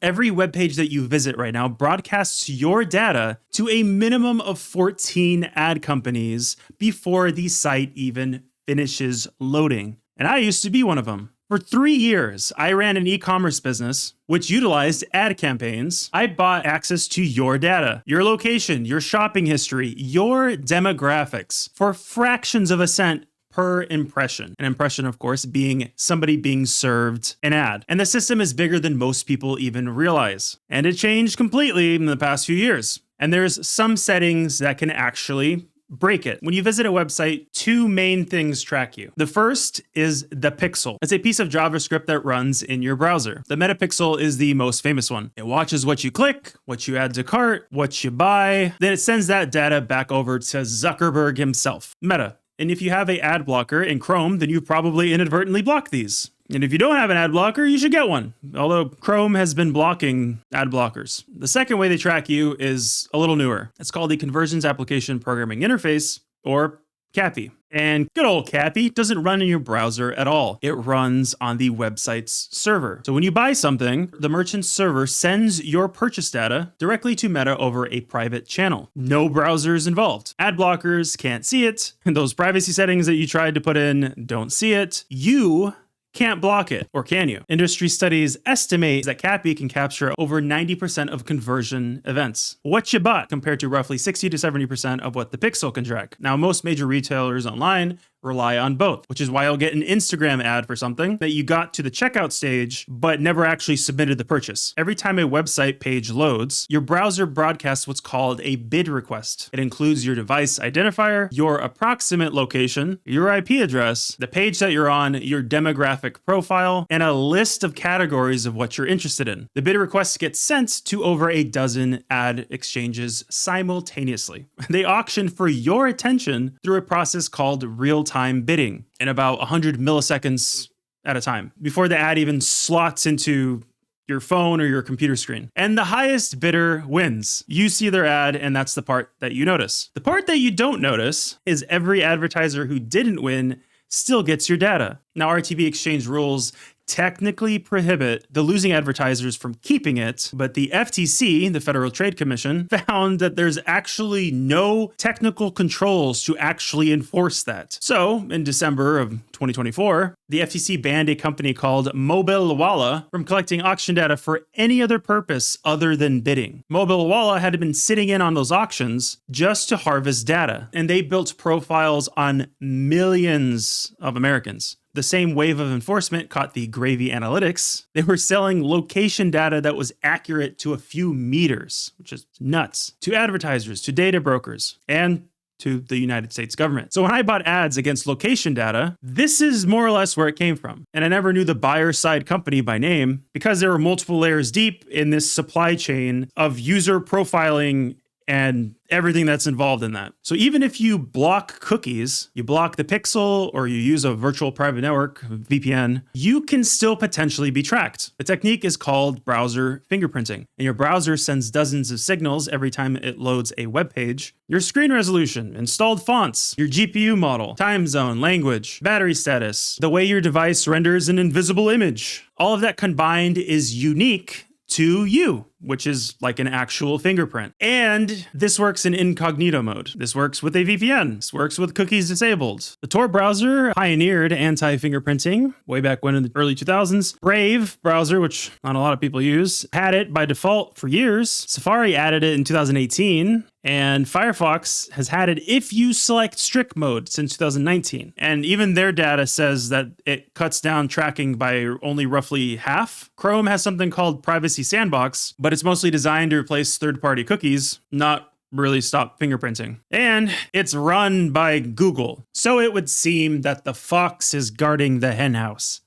Every web page that you visit right now broadcasts your data to a minimum of 14 ad companies before the site even finishes loading. And I used to be one of them. For 3 years, I ran an e-commerce business which utilized ad campaigns. I bought access to your data, your location, your shopping history, your demographics for fractions of a cent per impression. An impression, of course, being somebody being served an ad. And the system is bigger than most people even realize. And it changed completely in the past few years. And there's some settings that can actually break it. When you visit a website, two main things track you. The first is the pixel. It's a piece of JavaScript that runs in your browser. The metapixel is the most famous one. It watches what you click, what you add to cart, what you buy. Then it sends that data back over to Zuckerberg himself, Meta. And if you have an ad blocker in Chrome, then you probably inadvertently block these. And if you don't have an ad blocker, you should get one. Although Chrome has been blocking ad blockers. The second way they track you is a little newer. It's called the Conversions Application Programming Interface, or CAPI. And good old CAPI doesn't run in your browser at all. It runs on the website's server. So when you buy something, the merchant's server sends your purchase data directly to Meta over a private channel. No browsers involved. Ad blockers can't see it. And those privacy settings that you tried to put in don't see it. You can't block it, or can you? Industry studies estimate that CAPI can capture over 90% of conversion events. What you bought compared to roughly 60 to 70% of what the pixel can track. Now, most major retailers online rely on both, which is why you'll get an Instagram ad for something that you got to the checkout stage, but never actually submitted the purchase. Every time a website page loads, your browser broadcasts what's called a bid request. It includes your device identifier, your approximate location, your IP address, the page that you're on, your demographic profile, and a list of categories of what you're interested in. The bid request gets sent to over a dozen ad exchanges simultaneously. They auction for your attention through a process called real-time bidding in about 100 milliseconds at a time before the ad even slots into your phone or your computer screen. And the highest bidder wins. You see their ad, and that's the part that you notice. The part that you don't notice is every advertiser who didn't win still gets your data. Now, RTB exchange rules technically prohibit the losing advertisers from keeping it, but the FTC, the Federal Trade Commission, found that there's actually no technical controls to actually enforce that. So, in December of 2024, the FTC banned a company called Mobilewalla from collecting auction data for any other purpose other than bidding. Mobilewalla had been sitting in on those auctions just to harvest data, and they built profiles on millions of Americans. The same wave of enforcement caught the Gravy Analytics. They were selling location data that was accurate to a few meters, which is nuts, to advertisers, to data brokers, and to the United States government. So when I bought ads against location data, this is more or less where it came from. And I never knew the buyer side company by name because there were multiple layers deep in this supply chain of user profiling and everything that's involved in that. So even if you block cookies, you block the pixel, or you use a virtual private network, VPN, you can still potentially be tracked. The technique is called browser fingerprinting. And your browser sends dozens of signals every time it loads a web page. Your screen resolution, installed fonts, your GPU model, time zone, language, battery status, the way your device renders an invisible image. All of that combined is unique to you, which is like an actual fingerprint. And this works in incognito mode. This works with a VPN. This works with cookies disabled. The Tor browser pioneered anti-fingerprinting way back when in the early 2000s. Brave browser, which not a lot of people use, had it by default for years. Safari added it in 2018. And Firefox has had it if you select strict mode since 2019. And even their data says that it cuts down tracking by only roughly half. Chrome has something called Privacy Sandbox, but it's mostly designed to replace third-party cookies, not really stop fingerprinting. And it's run by Google. So it would seem that the fox is guarding the henhouse.